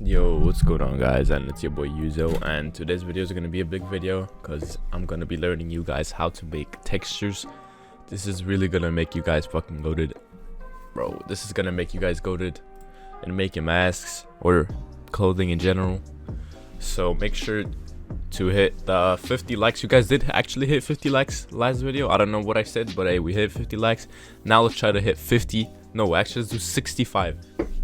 Yo, what's going on, guys? And it's your boy Yuzo, and today's video is going to be a big video because I'm going to be learning you guys how to make textures. This is really going to make you guys fucking goated, bro. This is going to make you guys goated in making masks or clothing in general. So make sure to hit the 50 likes. You guys did actually hit 50 likes last video. I don't know what I said, but hey, we hit 50 likes. Now let's try to hit 50. No, actually let's do 65.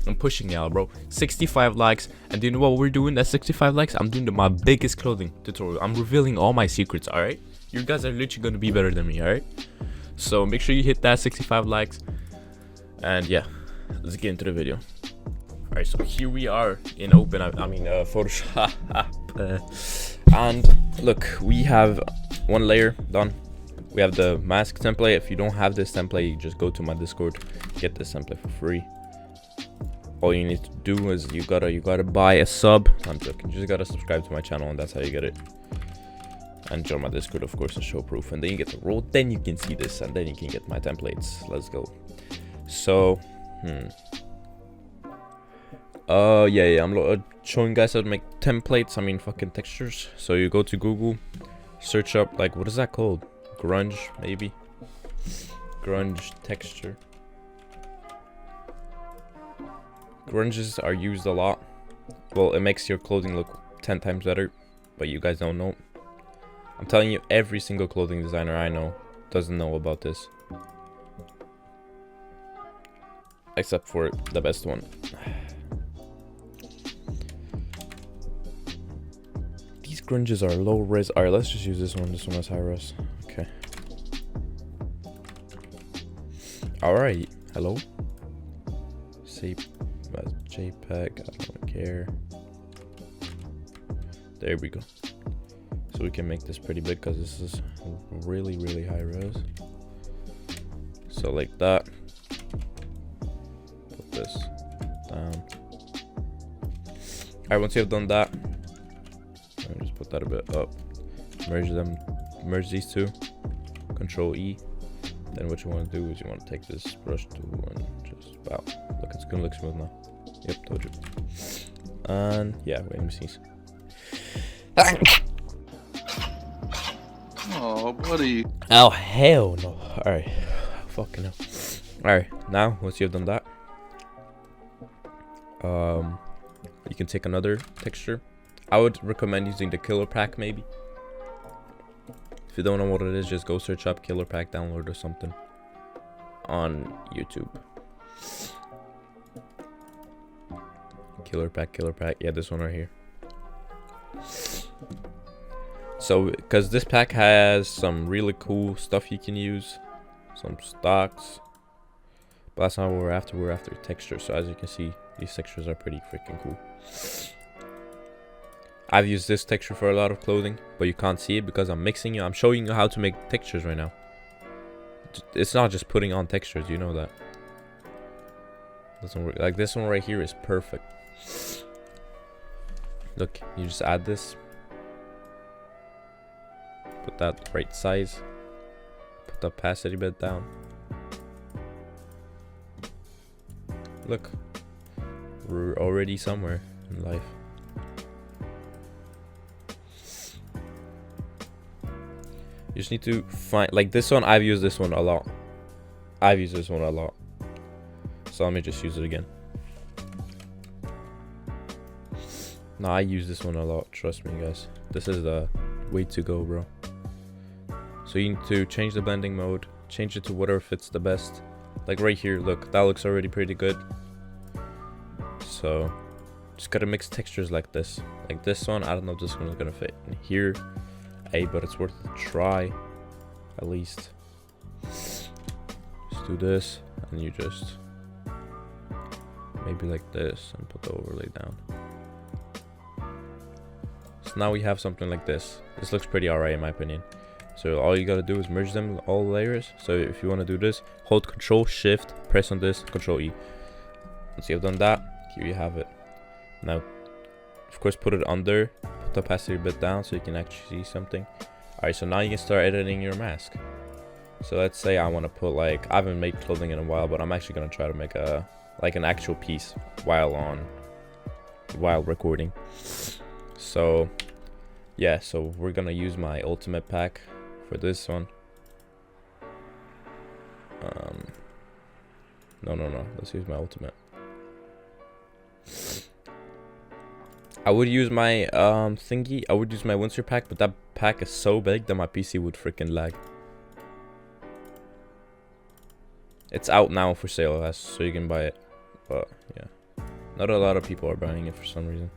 I'm pushing y'all, bro. 65 likes. And do you know what we're doing at 65 likes? I'm doing my biggest clothing tutorial. I'm revealing all my secrets, alright? You guys are literally gonna be better than me, alright? So make sure you hit that 65 likes. And yeah, let's get into the video. Alright, so here we are in Photoshop. And look, we have one layer done. We have the mask template. If you don't have this template, you just go to my Discord, get this template for free. All you need to do is you gotta buy a sub. I'm joking. You just gotta subscribe to my channel, and that's how you get it. And join my Discord, of course, to show proof. And then you get the role. Then you can see this, and then you can get my templates. Let's go. So, yeah. I'm showing guys how to make templates. I mean, fucking textures. So you go to Google, search up like what is that called? Grunge, maybe. Grunge texture. Grunges are used a lot. Well, it makes your clothing look 10 times better, but you guys don't know. I'm telling you, every single clothing designer I know doesn't know about this. Except for the best one. These grunges are low res. Alright, let's just use this one. This one is high res. Okay. Alright. Hello. Save. JPEG, I don't care. There we go. So we can make this pretty big because this is really high res. So like that. Put this down. Alright, once you have done that, let me just put that a bit up. Merge these two. Control E. Then what you want to do is you want to take this brush tool and just wow. Look, it's gonna look smooth now. Yep, told you. And yeah, wait, let me sneeze. Oh, buddy. Oh, hell no. Alright. Fucking hell. Alright, now, once you have done that, you can take another texture. I would recommend using the killer pack, maybe. If you don't know what it is, just go search up killer pack download or something on YouTube. Killer pack, yeah, this one right here. So because this pack has some really cool stuff you can use, some stocks, but that's not what we're after textures. So as you can see, these textures are pretty freaking cool. I've used this texture for a lot of clothing, but you can't see it because I'm mixing it. I'm showing you how to make textures right now. It's not just putting on textures, you know that. Doesn't work. Like this one right here is perfect. Look, you just add this, put that right size, put the opacity bit down. Look, we're already somewhere in life. You just need to find, like this one, I've used this one a lot. So let me just use it again. No, I use this one a lot, trust me guys. This is the way to go, bro. So you need to change the blending mode, change it to whatever fits the best. Like right here, look, that looks already pretty good. So just gotta mix textures like this. Like this one, I don't know if this one is gonna fit in here. Hey, but it's worth a try, at least. Just do this, and you just maybe like this, and put the overlay down. So now we have something like this. This looks pretty alright in my opinion. So all you gotta do is merge them, all layers. So if you want to do this, hold Control Shift, press on this, Control E. Once you have done that, here you have it. Now, of course, put it under. Put the opacity a bit down so you can actually see something. Alright, so now you can start editing your mask. So let's say I want to put like, I haven't made clothing in a while, but I'm actually going to try to make a like an actual piece while on while recording. So yeah, so we're gonna use my ultimate pack for this one. No, let's use my ultimate. I would use my thingy. I would use my winter pack, but that pack is so big that my PC would freaking lag. It's out now for sale, so you can buy it. But yeah, not a lot of people are buying it for some reason.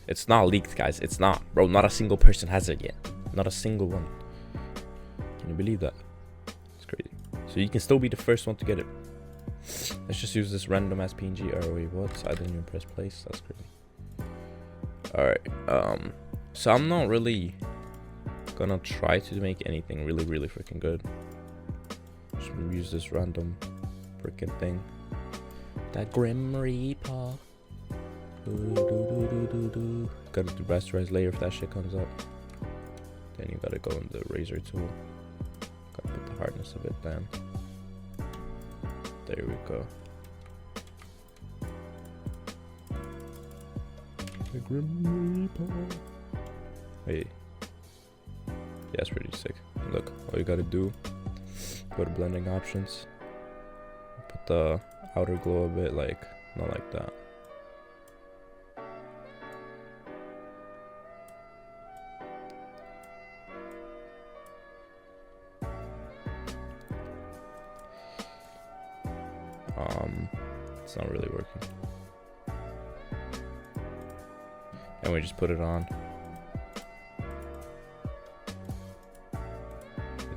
It's not leaked, guys. It's not, bro. Not a single person has it yet. Not a single one. Can you believe that? It's crazy. So you can still be the first one to get it. Let's just use this random ass PNG. Oh wait, what? I didn't even press place. That's crazy. Alright, so I'm not really gonna try to make anything really freaking good. Just use this random freaking thing. That Grim Reaper. Gotta do rasterize layer if that shit comes up. Then you gotta go in the razor tool. Gotta put the hardness a bit down. There we go. The Grim Reaper. Hey. Yeah, it's pretty sick. Look, all you gotta do, go to blending options. Put the outer glow a bit, like, not like that. It's not really working. And we just put it on.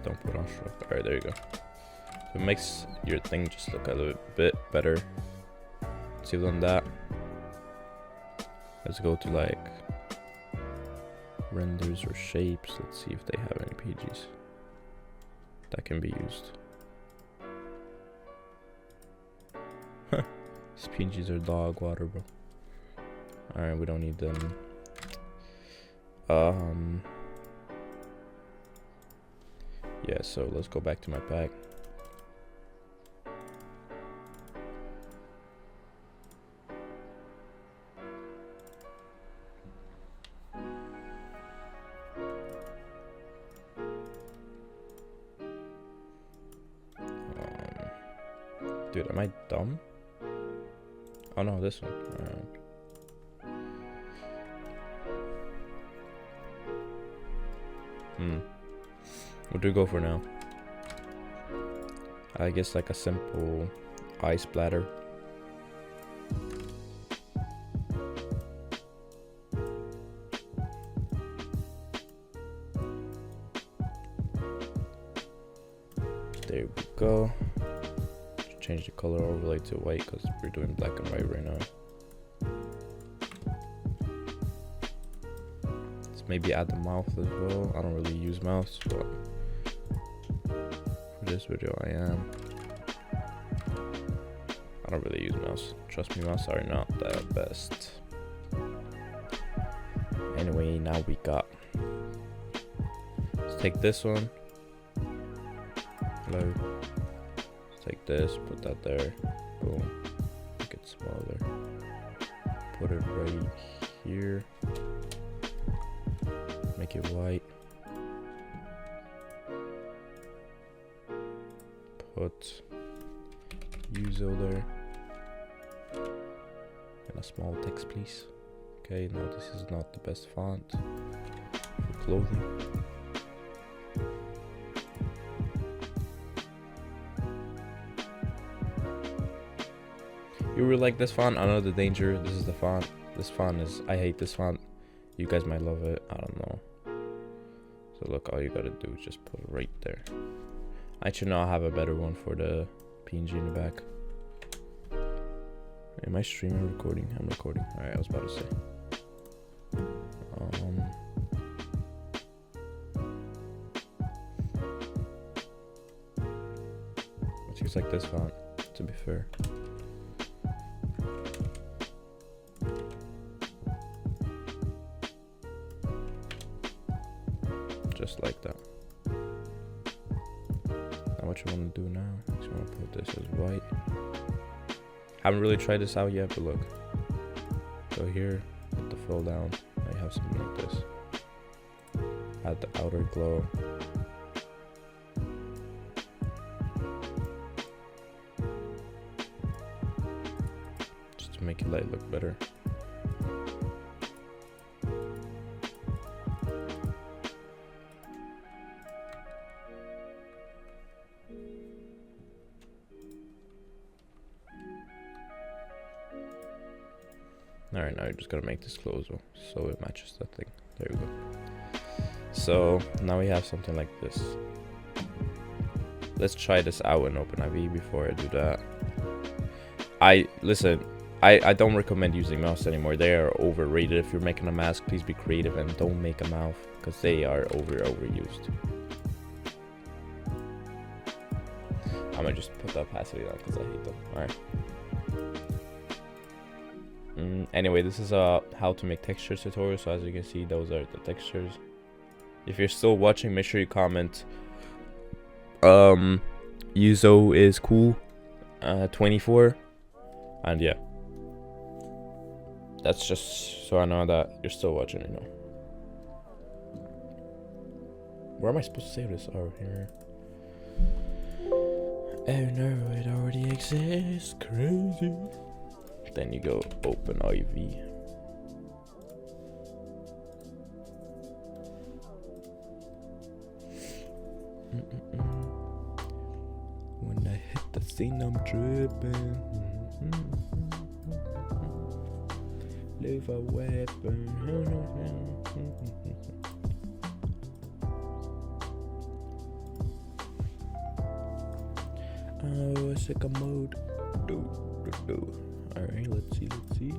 Don't put on stroke. Alright, there you go. So it makes your thing just look a little bit better. Once you've done that, let's go to like renders or shapes. Let's see if they have any PGs that can be used. These PGs are dog water, bro. Alright, we don't need them. Yeah, so let's go back to my pack. Dude, am I dumb? Oh no, this one. What do we go for now? I guess like a simple eye splatter. There we go. Change the color overlay to white because we're doing black and white right now. Let's maybe add the mouth as well. I don't really use mouths, but for this video I am. I don't really use mouse. Trust me, mouse are not the best. Anyway, now we got. Let's take this one. Hello. Take this, put that there, boom, make it smaller, put it right here, make it white, put Yuzo there, and a small text please. Okay, now this is not the best font for clothing. You really like this font? I know the danger. This is the font. This font is, I hate this font. You guys might love it. I don't know. So look, all you gotta do is just put it right there. I should now have a better one for the PNG in the back. Am I streaming or recording? I'm recording. Alright, I was about to say. Let's use like this font, to be fair. Just like that. Now what you want to do now? You want to put this as white. Haven't really tried this out yet, but look. Go So here, put the fill down. Now you have something like this. Add the outer glow. Just to make your light look better. Alright, now you're just gonna make this closer so it matches that thing. There you go. So now we have something like this. Let's try this out in OpenIV before I do that. I don't recommend using mouse anymore. They are overrated. If you're making a mask, please be creative and don't make a mouth because they are overused. I'm gonna just put the opacity down because I hate them. Alright. Anyway, this is a how to make textures tutorial. So as you can see, those are the textures. If you're still watching, make sure you comment. Yuzo is cool. 24. And yeah. That's just so I know that you're still watching, you know. Where am I supposed to save this? Oh, here. Oh no, it already exists. Crazy. Then you go OpenIV. When I hit the scene, I'm tripping. Leave a weapon. Oh, a second mode. Alright, let's see. As you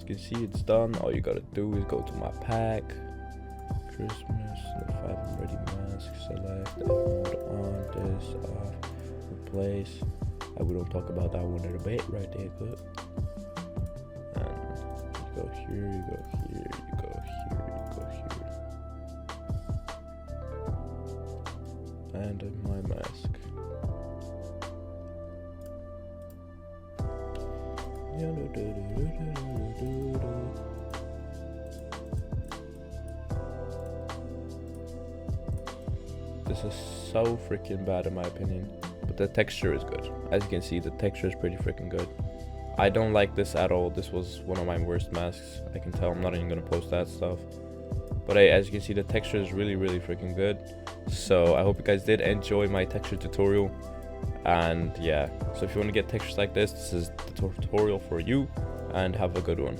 can see, it's done. All you gotta do is go to my pack. Christmas, the FiveM ready mask, select, mode on, this, off, replace. We don't talk about that one in a bit, right there, good. And you go here, you go here, you go here, you go here. And my mask. This is so freaking bad in my opinion, but the texture is good. As you can see, the texture is pretty freaking good. I don't like this at all. This was one of my worst masks. I can tell. I'm not even gonna post that stuff. But as you can see, the texture is really freaking good. So I hope you guys did enjoy my texture tutorial. And yeah, so if you want to get textures like this is the tutorial for you, and have a good one.